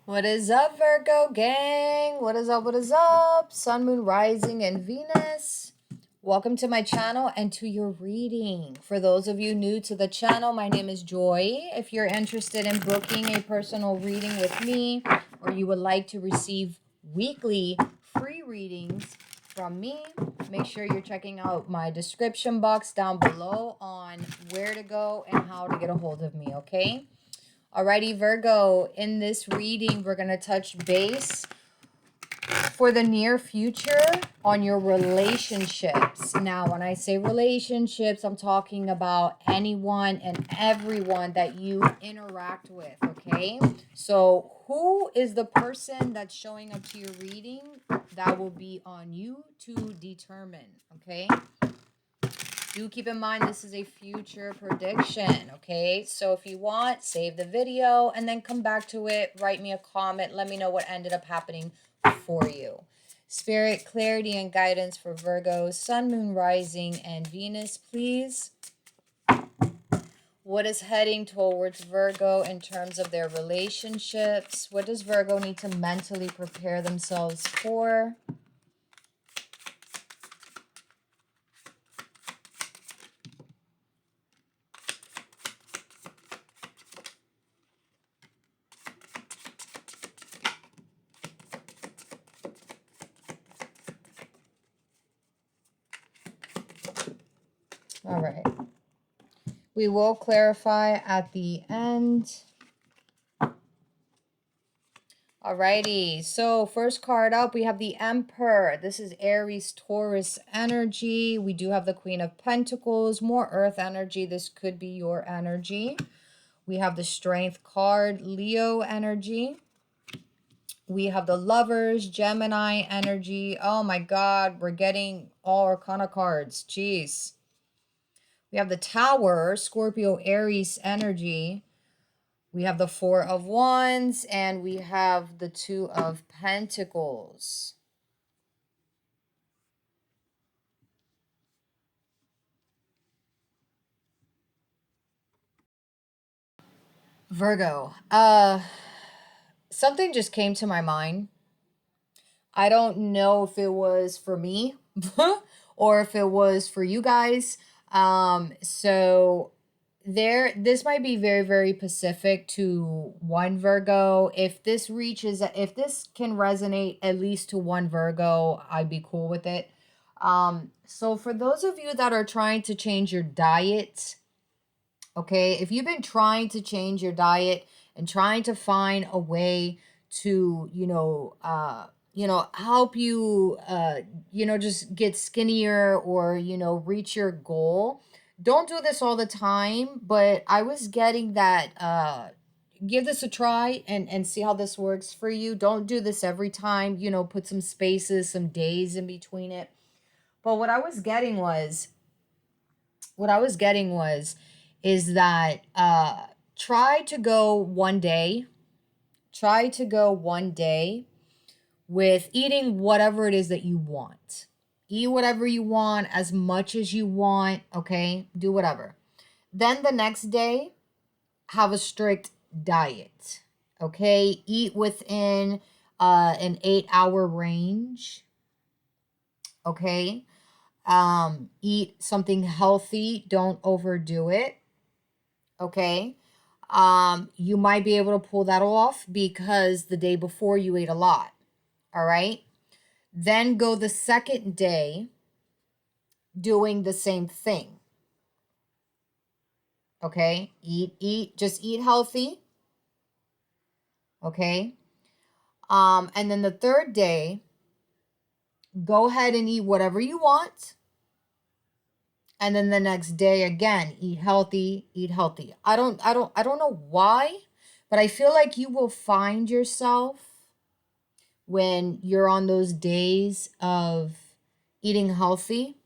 What is up, Virgo gang? What is up? What is up? Sun, Moon, Rising, and Venus. Welcome to my channel and to your reading. For those of you new to the channel, my name is Joy. If you're interested in booking a personal reading with me, or you would like to receive weekly free readings from me, make sure you're checking out my description box down below on where to go and how to get a hold of me, okay? Alrighty, Virgo, in this reading, we're going to touch base for the near future on your relationships. Now, when I say relationships, I'm talking about anyone and everyone that you interact with, okay? So, who is the person that's showing up to your reading? That will be on you to determine, okay? Do keep in mind this is a future prediction, okay? So if you want, save the video and then come back to it. Write me a comment. Let me know what ended up happening for you. Spirit, clarity, and guidance for Virgo, Sun, Moon, Rising, and Venus, please. What is heading towards Virgo in terms of their relationships? What does Virgo need to mentally prepare themselves for? All right. We will clarify at the end. Alrighty, so first card up, we have the Emperor. This is Aries, Taurus energy. We do have the Queen of Pentacles, more Earth energy. This could be your energy. We have the Strength card, Leo energy. We have the Lovers, Gemini energy. Oh my God, we're getting all Arcana cards. Jeez. We have the Tower, Scorpio, Aries energy. We have the Four of Wands, and we have the Two of Pentacles. Virgo, something just came to my mind. I don't know if it was for me or if it was for you guys. So this might be very, very specific to one Virgo. If this can resonate at least to one Virgo, I'd be cool with it. So for those of you that are trying to change your diet, okay, if you've been trying to change your diet and trying to find a way to, help you, just get skinnier or, reach your goal, don't do this all the time. But I was getting that, give this a try and see how this works for you. Don't do this every time, put some spaces, some days in between it. But what I was getting was is that try to go one day. Try to go one day with eating whatever it is that you want. Eat whatever you want, as much as you want, okay? Do whatever. Then the next day, have a strict diet, okay? Eat within an 8-hour range, okay? Eat something healthy. Don't overdo it, okay? You might be able to pull that off because the day before you ate a lot. All right. Then go the second day doing the same thing. Okay. Just eat healthy. Okay. And then the third day, go ahead and eat whatever you want. And then the next day again, eat healthy, eat healthy. I don't know why, but I feel like you will find yourself when you're on those days of eating healthy,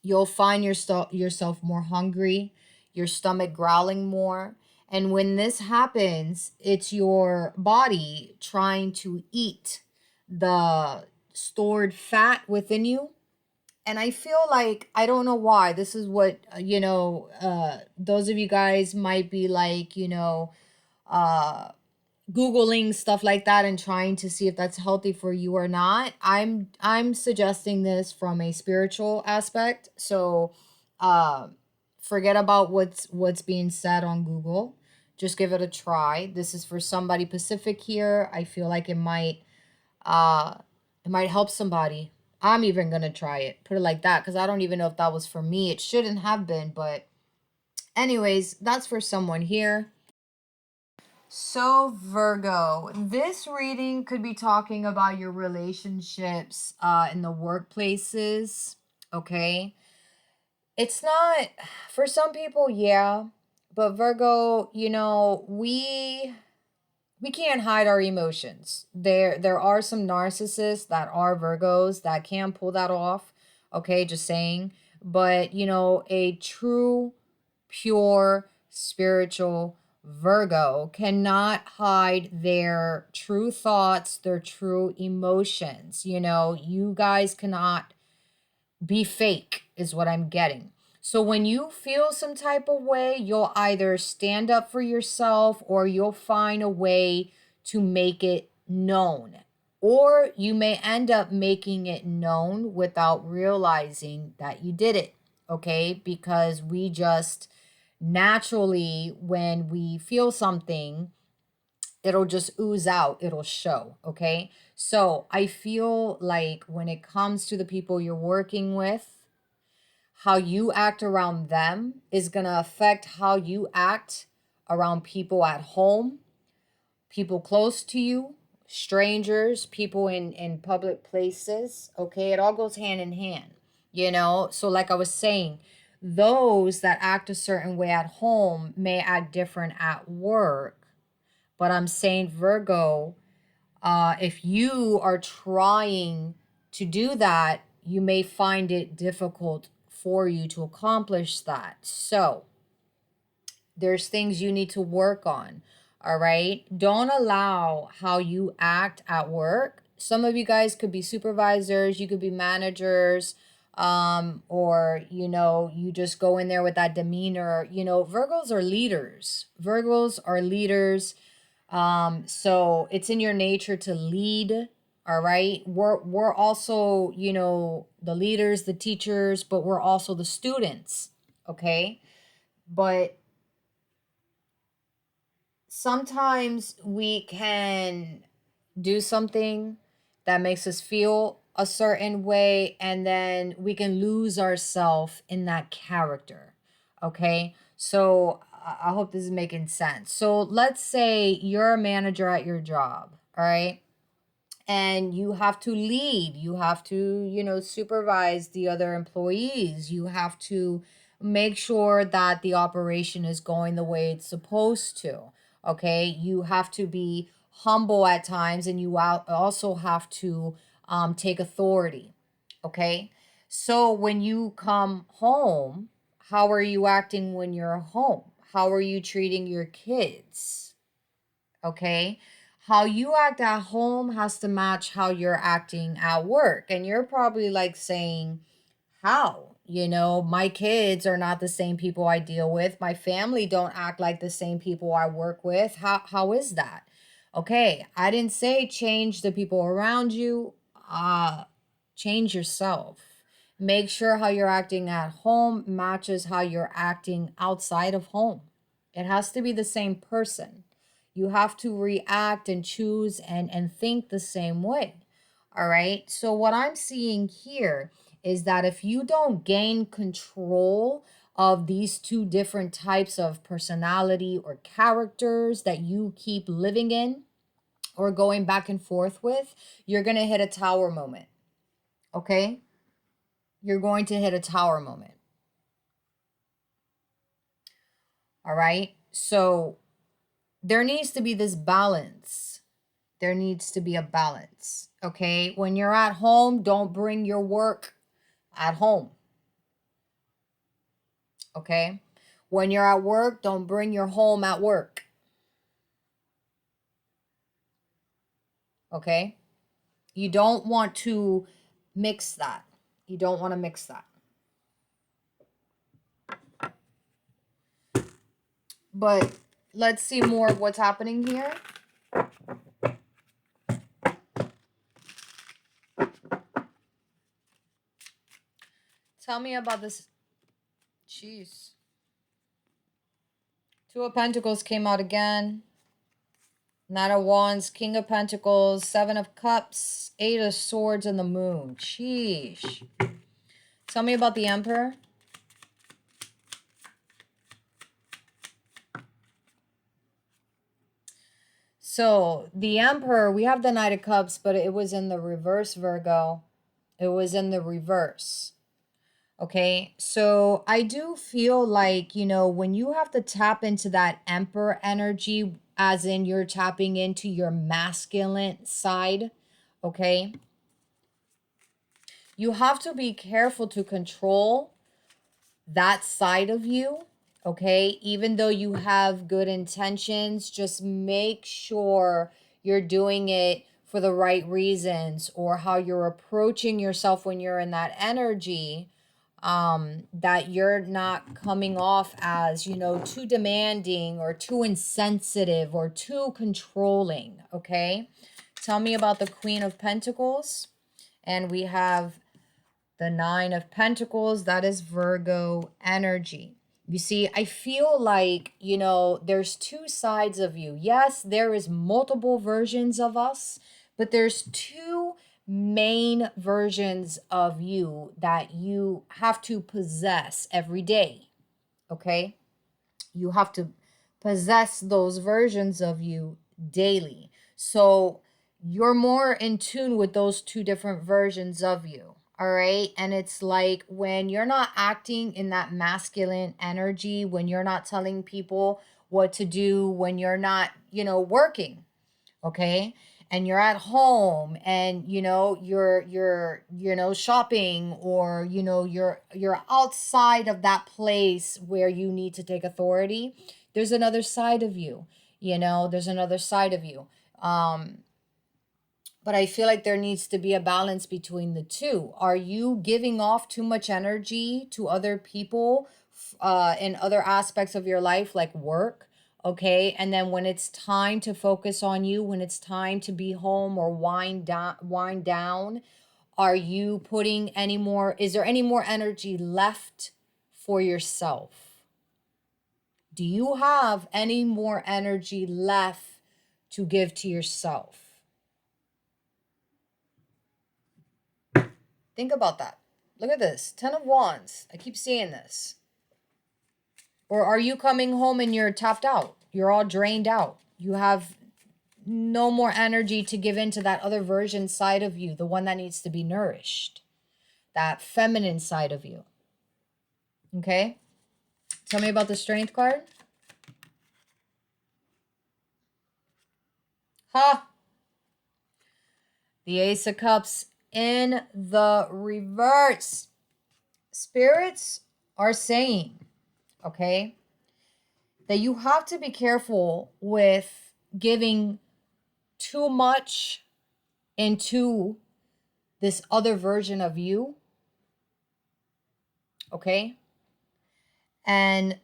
you'll find yourself more hungry, your stomach growling more. And when this happens, it's your body trying to eat the stored fat within you. And I feel like, I don't know why, this is what, those of you guys might be like, uh, Googling stuff like that and trying to see if that's healthy for you or not. I'm suggesting this from a spiritual aspect. So uh forget about what's being said on Google. Just give it a try. This is for somebody Pacific here. I feel like uh it might help somebody. I'm even gonna try it. Put it like that, because I don't even know if that was for me. It shouldn't have been, but anyways, that's for someone here. So, Virgo, this reading could be talking about your relationships in the workplaces, okay? It's not, for some people, yeah, but Virgo, we can't hide our emotions. There are some narcissists that are Virgos that can pull that off, okay? Just saying. But, a true pure spiritual Virgo cannot hide their true thoughts, their true emotions. You guys cannot be fake, is what I'm getting. So when you feel some type of way, you'll either stand up for yourself or you'll find a way to make it known. Or you may end up making it known without realizing that you did it, okay? Because we just naturally, when we feel something, it'll just ooze out, it'll show, okay? So I feel like when it comes to the people you're working with, how you act around them is going to affect how you act around people at home, people close to you, strangers, people in public places, okay? It all goes hand in hand, So like I was saying, those that act a certain way at home may act different at work. But I'm saying, Virgo, if you are trying to do that, you may find it difficult for you to accomplish that. So there's things you need to work on. All right. Don't allow how you act at work. Some of you guys could be supervisors, you could be managers, or you just go in there with that demeanor. Virgos are leaders. Virgos are leaders. So it's in your nature to lead. All right. We're also, the leaders, the teachers, but we're also the students. Okay. But sometimes we can do something that makes us feel a certain way, and then we can lose ourselves in that character. Okay. So I hope this is making sense. So let's say you're a manager at your job. All right. And you have to lead, you have to supervise the other employees, you have to make sure that the operation is going the way it's supposed to. Okay, you have to be humble at times, and you also have to take authority. Okay, so when you come home, how are you acting when you're home? How are you treating your kids? Okay, how you act at home has to match how you're acting at work. And you're probably like saying, how? My kids are not the same people I deal with. My family don't act like the same people I work with. How is that? Okay, I didn't say change the people around you. Change yourself. Make sure how you're acting at home matches how you're acting outside of home. It has to be the same person. You have to react and choose and think the same way. All right. So, what I'm seeing here is that if you don't gain control of these two different types of personality or characters that you keep living in or going back and forth with, you're going to hit a tower moment. Okay. You're going to hit a tower moment. All right. So, there needs to be this balance. There needs to be a balance. Okay. When you're at home, don't bring your work at home. Okay. When you're at work, don't bring your home at work. Okay. You don't want to mix that. You don't want to mix that. But let's see more of what's happening here. Tell me about this. Jeez. Two of Pentacles came out again. Knight of Wands, King of Pentacles, Seven of Cups, Eight of Swords, and the Moon. Sheesh. Tell me about the Emperor. So, the Emperor, we have the Knight of Cups, but it was in the reverse, Virgo. It was in the reverse. Okay, so I do feel like, you know, when you have to tap into that Emperor energy, as in you're tapping into your masculine side, okay, you have to be careful to control that side of you, okay? Even though you have good intentions, just make sure you're doing it for the right reasons, or how you're approaching yourself when you're in that energy, that you're not coming off as, you know, too demanding or too insensitive or too controlling, okay? Tell me about the Queen of Pentacles. And we have the Nine of Pentacles. That is Virgo energy. You see, I feel like, you know, there's two sides of you. Yes, there is multiple versions of us, but there's two main versions of you that you have to possess every day, okay? You have to possess those versions of you daily. So you're more in tune with those two different versions of you. All right. And it's like when you're not acting in that masculine energy, when you're not telling people what to do, when you're not, you know, working, okay, and you're at home and you know you're you know shopping, or you know you're outside of that place where you need to take authority, there's another side of you, you know, there's another side of you. But I feel like there needs to be a balance between the two. Are you giving off too much energy to other people in other aspects of your life, like work? Okay. And then when it's time to focus on you, when it's time to be home or wind down, are you putting any more, is there any more energy left for yourself? Do you have any more energy left to give to yourself? Think about that. Look at this. 10 of Wands. I keep seeing this. Or are you coming home and you're tapped out? You're all drained out. You have no more energy to give into that other version side of you, the one that needs to be nourished, that feminine side of you. Okay? Tell me about the Strength card. Ha! The Ace of Cups in the reverse. Spirits are saying, okay, that you have to be careful with giving too much into this other version of you, okay? And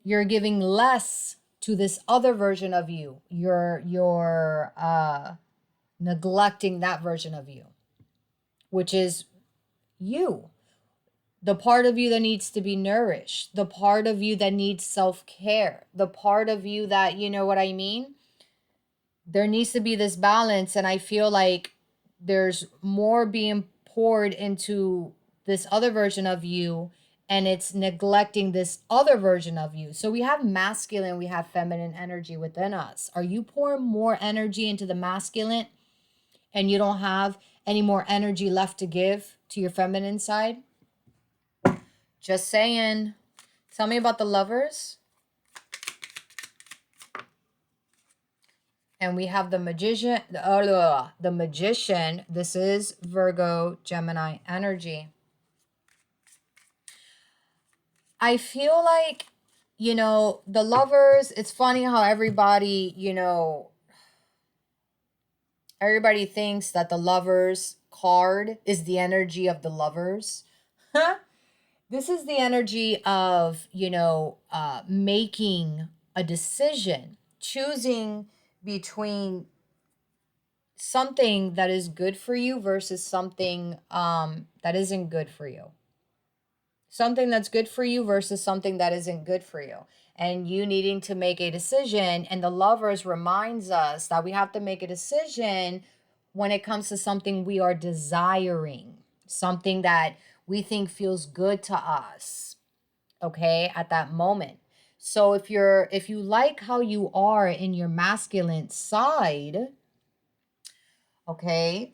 you're giving less to this other version of you. You're neglecting that version of you, which is you. The part of you that needs to be nourished, the part of you that needs self-care, the part of you that, you know what I mean? There needs to be this balance, and I feel like there's more being poured into this other version of you, and it's neglecting this other version of you. So we have masculine, we have feminine energy within us. Are you pouring more energy into the masculine and you don't have any more energy left to give to your feminine side? Just saying. Tell me about the Lovers. And we have the Magician. The Magician. This is Virgo, Gemini energy. I feel like, you know, the Lovers, it's funny how everybody, you know, everybody thinks that the Lovers card is the energy of the lovers. This is the energy of, you know, making a decision, choosing between something that is good for you versus something that isn't good for you. Something that's good for you versus something that isn't good for you. And you needing to make a decision. And the Lovers reminds us that we have to make a decision when it comes to something we are desiring, something that we think feels good to us, okay, at that moment. So if you like how you are in your masculine side, okay,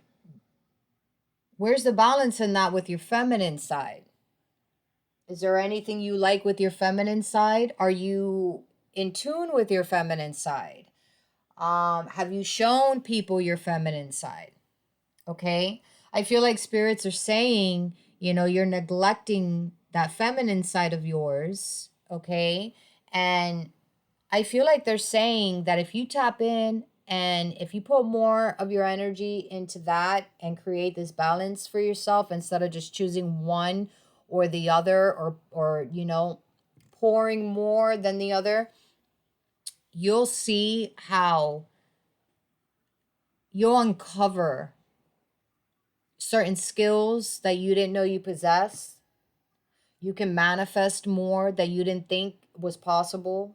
where's the balance in that with your feminine side? Is there anything you like with your feminine side? Are you in tune with your feminine side? Have you shown people your feminine side? Okay. I feel like spirits are saying, you're neglecting that feminine side of yours. Okay. And I feel like they're saying that if you tap in and if you put more of your energy into that and create this balance for yourself instead of just choosing one or the other, or pouring more than the other, you'll see how you'll uncover certain skills that you didn't know you possessed. You can manifest more that you didn't think was possible.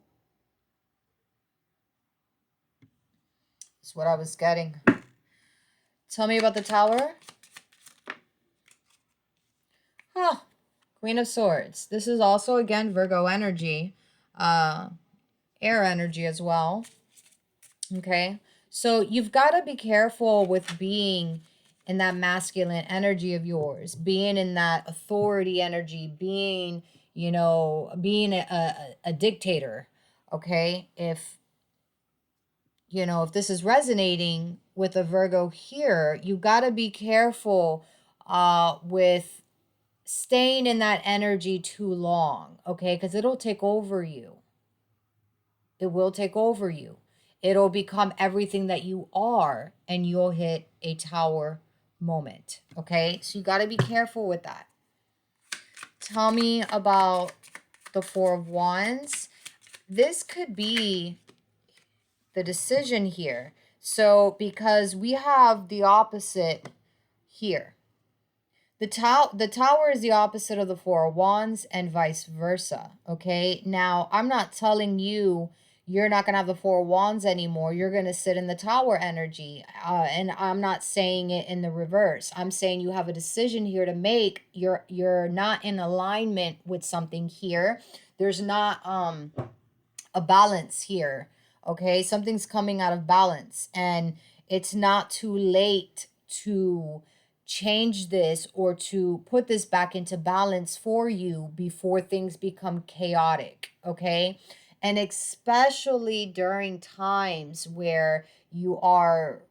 That's what I was getting. Tell me about the Tower. Huh. Queen of Swords. This is also, again, Virgo energy. Air energy as well. Okay. So you've got to be careful with being in that masculine energy of yours, being in that authority energy, being a dictator. Okay. If this is resonating with a Virgo here, you got to be careful with staying in that energy too long, okay? Because it'll take over you. It will take over you. It'll become everything that you are, and you'll hit a Tower moment, okay? So you got to be careful with that. Tell me about the Four of Wands. This could be the decision here. So because we have the opposite here. The Tower is the opposite of the Four of Wands and vice versa, okay? Now, I'm not telling you you're not going to have the Four of Wands anymore. You're going to sit in the Tower energy. And I'm not saying it in the reverse. I'm saying you have a decision here to make. You're not in alignment with something here. There's not a balance here, okay? Something's coming out of balance. And it's not too late to change this or to put this back into balance for you before things become chaotic, okay? And especially during times where you are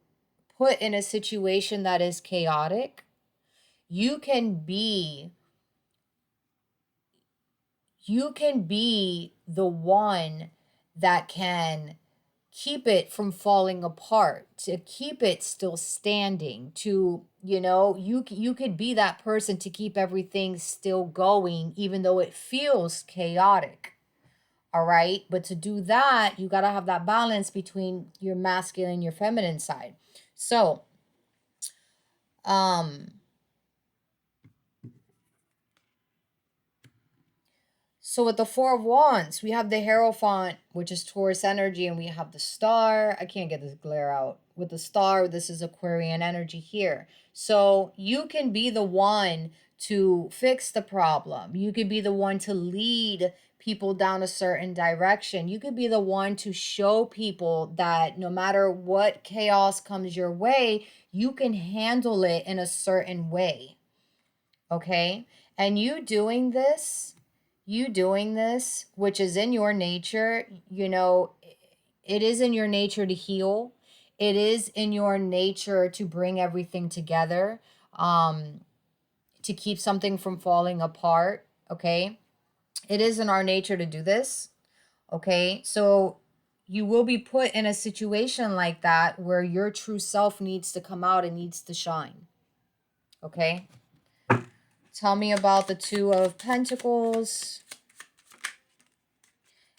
put in a situation that is chaotic, you can be the one that can keep it from falling apart, to keep it still standing, to, you could be that person to keep everything still going, even though it feels chaotic. All right. But to do that, you got to have that balance between your masculine and your feminine side. So, So with the Four of Wands, we have the Hierophant, which is Taurus energy, and we have the Star. I can't get this glare out. With the Star, this is Aquarian energy here. So you can be the one to fix the problem. You could be the one to lead people down a certain direction. You could be the one to show people that no matter what chaos comes your way, you can handle it in a certain way. Okay? And you doing this, which is in your nature, it is in your nature to heal. It is in your nature to bring everything together, to keep something from falling apart, okay? It is in our nature to do this, okay? So you will be put in a situation like that where your true self needs to come out and needs to shine, okay? Tell me about the Two of Pentacles.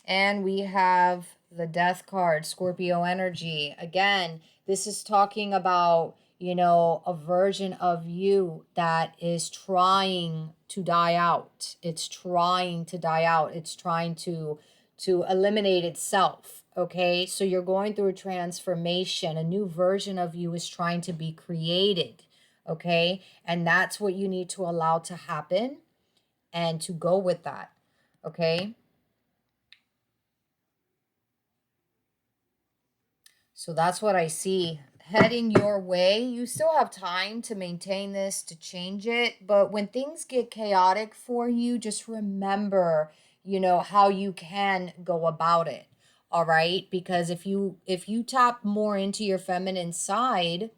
And we have The Death card, Scorpio energy. Again, this is talking about, you know, a version of you that is trying to die out. It's trying to die out. It's trying to eliminate itself. Okay? So you're going through a transformation. A new version of you is trying to be created. Okay? And that's what you need to allow to happen and to go with that. Okay? So that's what I see heading your way. You still have time to maintain this, to change it. But when things get chaotic for you, just remember, you know, how you can go about it. All right? Because if you tap more into your feminine side,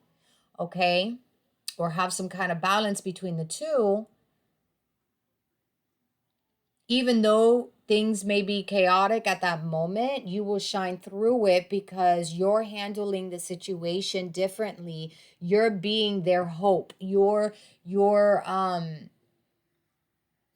okay, or have some kind of balance between the two, even though things may be chaotic at that moment, you will shine through it because you're handling the situation differently. You're being their hope. You're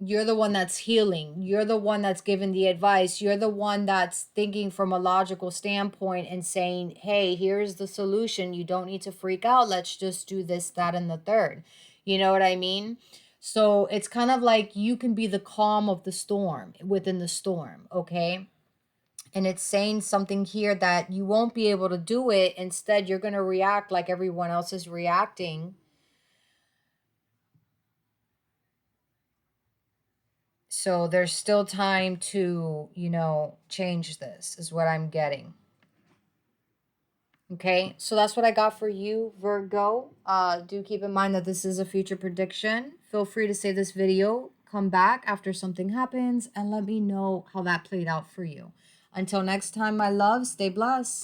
the one that's healing. You're the one that's giving the advice. You're the one that's thinking from a logical standpoint and saying, hey, here's the solution. You don't need to freak out. Let's just do this, that, and the third. You know what I mean? So it's kind of like you can be the calm of the storm within the storm, okay? And it's saying something here that you won't be able to do it. Instead, you're going to react like everyone else is reacting. So there's still time to, you know, change this, is what I'm getting. Okay, so that's what I got for you, Virgo. Do keep in mind that this is a future prediction. Feel free to save this video, come back after something happens, and let me know how that played out for you. Until next time, my love, stay blessed.